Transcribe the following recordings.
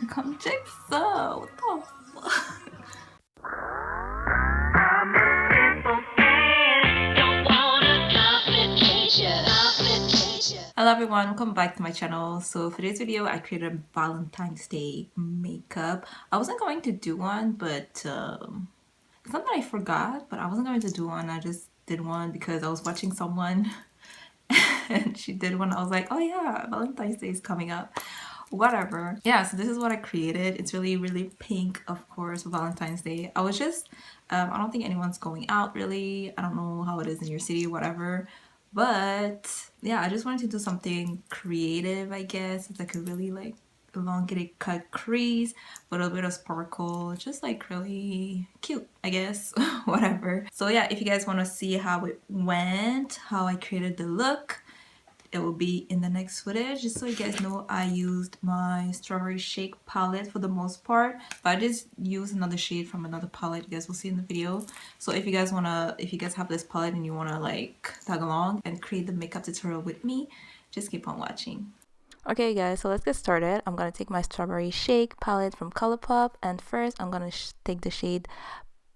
Come check so. What the fuck? Hello everyone, welcome back to my channel. So for this video I created a Valentine's Day makeup. I wasn't going to do one, but it's not that I forgot, but I wasn't going to do one. I just did one because I was watching someone and she did one. I was like, oh yeah, Valentine's Day is coming up, whatever. Yeah, so this is what I created. It's really pink, of course, for Valentine's Day. I was just I don't think anyone's going out really. I don't know how it is in your city, whatever, but yeah, I just wanted to do something creative, I guess, that could really like elongated cut crease with a little bit of sparkle, just like really cute, I guess. Whatever. So yeah, if you guys want to see how it went, how I created the look, it will be in the next footage. Just so you guys know, I used my strawberry shake palette for the most part, but I just used another shade from another palette you guys will see in the video. So if you guys have this palette and you want to like tag along and create the makeup tutorial with me, just keep on watching. Okay guys, so let's get started. I'm gonna take my strawberry shake palette from Colourpop, and first I'm gonna take the shade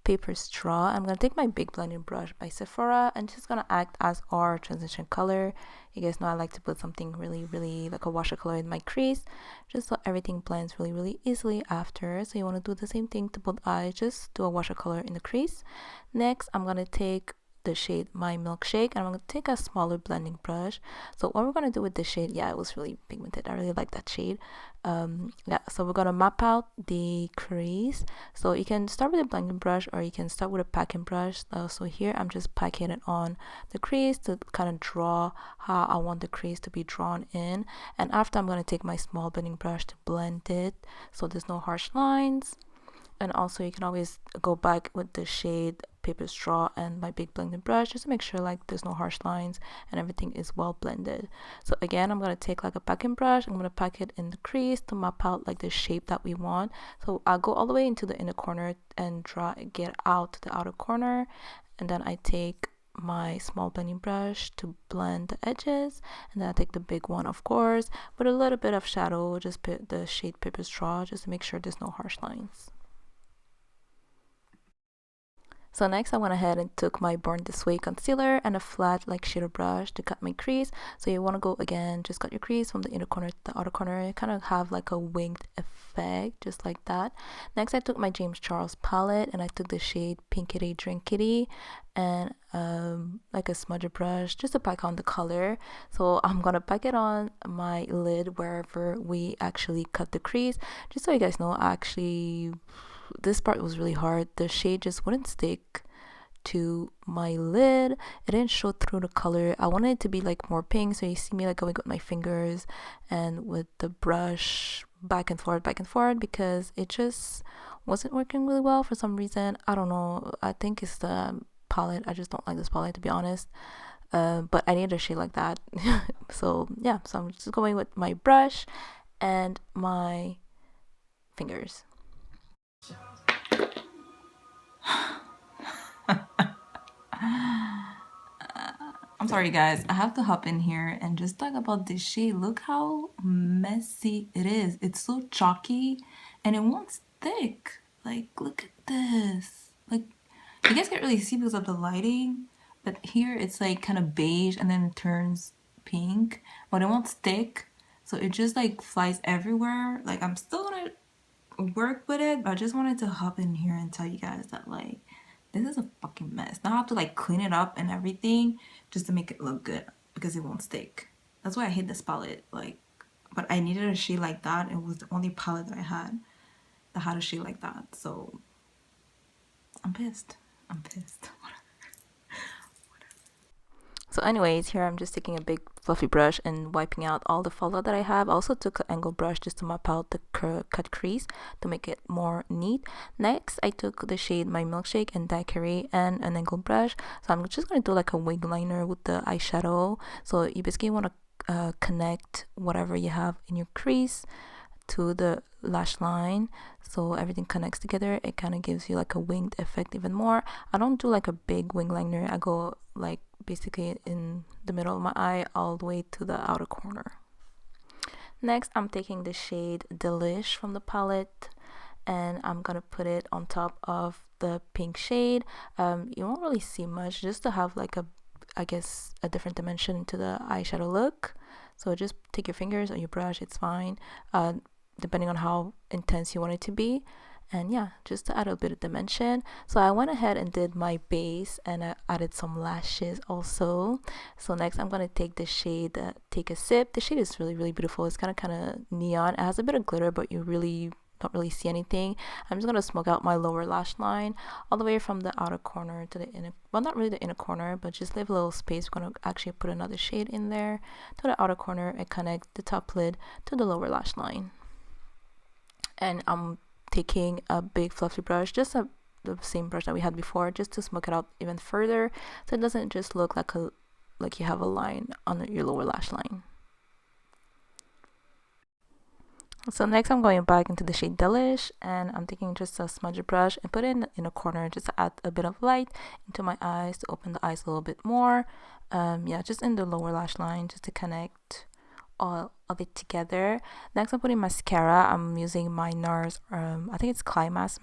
Paper Straw. I'm gonna take my big blending brush by Sephora and just gonna act as our transition color. You guys know I like to put something really like a watercolor in my crease, just so everything blends really easily after. So you want to do the same thing to both eyes, just do a watercolor in the crease. Next I'm gonna take the shade My Milkshake, and I'm going to take a smaller blending brush. So what we're going to do with this shade, yeah, it was really pigmented, I really like that shade. Yeah, so we're going to map out the crease. So you can start with a blending brush or you can start with a packing brush. So here I'm just packing it on the crease to kind of draw how I want the crease to be drawn in, and after I'm going to take my small blending brush to blend it so there's no harsh lines. And also you can always go back with the shade Paper Straw and my big blending brush just to make sure like there's no harsh lines and everything is well blended. So again, I'm going to take like a packing brush, I'm going to pack it in the crease to map out like the shape that we want. So I'll go all the way into the inner corner and get out to the outer corner, and then I take my small blending brush to blend the edges, and then I take the big one, of course, with a little bit of shadow, just put the shade Paper Straw just to make sure there's no harsh lines. So next I went ahead and took my Born This Way concealer and a flat like shader brush to cut my crease. So you want to go again, just cut your crease from the inner corner to the outer corner, kind of have like a winged effect, just like that. Next I took my James Charles palette and I took the shade Pinkity Drinkity and like a smudger brush just to pack on the color. So I'm gonna pack it on my lid wherever we actually cut the crease, just so you guys know. This part was really hard. The shade just wouldn't stick to my lid. It didn't show through the color. I wanted it to be like more pink, so you see me like going with my fingers and with the brush back and forth because it just wasn't working really well for some reason. I don't know, I think it's the palette. I just don't like this palette, to be honest. But I need a shade like that. So yeah, so I'm just going with my brush and my fingers. I'm sorry guys, I have to hop in here and just talk about this shade. Look how messy it is. It's so chalky and it won't stick. Like, look at this. Like, you guys can't really see because of the lighting, but here it's like kind of beige and then it turns pink, but it won't stick. So it just like flies everywhere. Like, I'm still gonna work with it, but I just wanted to hop in here and tell you guys that like this is a fucking mess. Now I have to like clean it up and everything just to make it look good because it won't stick. That's why I hate this palette. Like, but I needed a shade like that. It was the only palette that I had that had a shade like that. So I'm pissed. So anyways, here I'm just taking a big fluffy brush and wiping out all the fallout that I have. I also took an angle brush just to map out the cut crease to make it more neat. Next, I took the shade My Milkshake and Daiquiri and an angle brush. So I'm just going to do like a wing liner with the eyeshadow. So you basically want to connect whatever you have in your crease to the lash line, so everything connects together. It kind of gives you like a winged effect even more. I don't do like a big wing liner. I go like basically in the middle of my eye all the way to the outer corner. Next, I'm taking the shade Delish from the palette, and I'm gonna put it on top of the pink shade. You won't really see much, just to have like a, I guess, a different dimension to the eyeshadow look. So just take your fingers or your brush, it's fine, depending on how intense you want it to be. And yeah, just to add a bit of dimension. So I went ahead and did my base, and I added some lashes also. So next I'm gonna take the shade Take a Sip. The shade is really beautiful. It's kind of neon. It has a bit of glitter, but you really don't really see anything. I'm just gonna smoke out my lower lash line all the way from the outer corner to the inner, well, not really the inner corner, but just leave a little space. We're gonna actually put another shade in there to the outer corner and connect the top lid to the lower lash line. And I'm taking a big fluffy brush, just the same brush that we had before, just to smoke it out even further, so it doesn't just look like you have a line on your lower lash line. So next I'm going back into the shade Delish, and I'm taking just a smudge brush and put it in a corner just to add a bit of light into my eyes, to open the eyes a little bit more. Yeah, just in the lower lash line, just to connect all of it together. Next I'm putting mascara. I'm using my Nars, I think it's Climax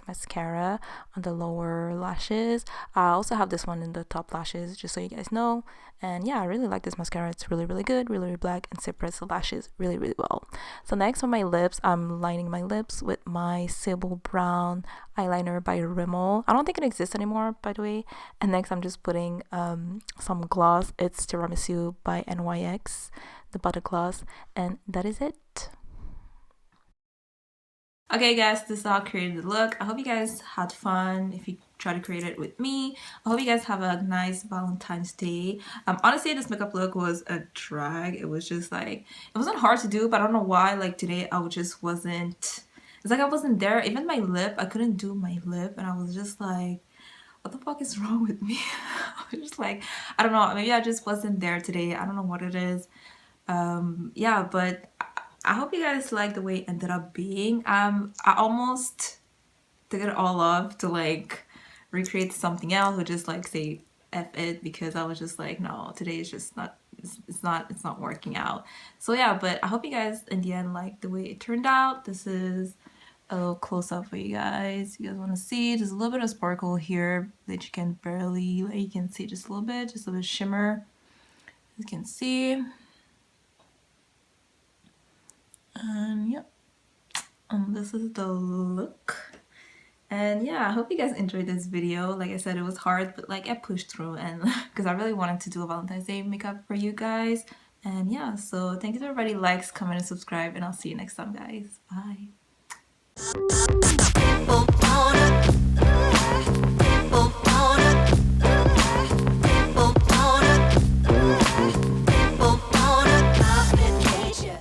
mascara on the lower lashes. I also have this one in the top lashes, just so you guys know. And yeah, I really like this mascara. It's really good, really black, and separates the lashes really well. So next on my lips, I'm lining my lips with my Sable brown eyeliner by Rimmel. I don't think it exists anymore, by the way. And next I'm just putting some gloss. It's Tiramisu by NYX, the butter gloss, and that is it. Okay guys, this is how I created the look. I hope you guys had fun if you try to create it with me. I hope you guys have a nice Valentine's Day. Honestly, this makeup look was a drag. It was just like, it wasn't hard to do, but I don't know why, like today I just wasn't, it's like I wasn't there. Even my lip, I couldn't do my lip, and I was just like, what the fuck is wrong with me? I was just like, I don't know, maybe I just wasn't there today. I don't know what it is. Yeah, but I hope you guys like the way it ended up being. I almost took it all off to like recreate something else, or just like say F it, because I was just like, no, today is just not, it's not working out. So yeah, but I hope you guys in the end like the way it turned out. This is a little close up for you guys. You guys want to see, there's a little bit of sparkle here that you can barely, like, you can see just a little bit, just a little bit of shimmer, you can see. And yep, this is the look. And yeah, I hope you guys enjoyed this video. Like I said, it was hard, but like I pushed through, and because I really wanted to do a Valentine's Day makeup for you guys. And yeah, so thank you to everybody, likes, comment, and subscribe, and I'll see you next time, guys. Bye.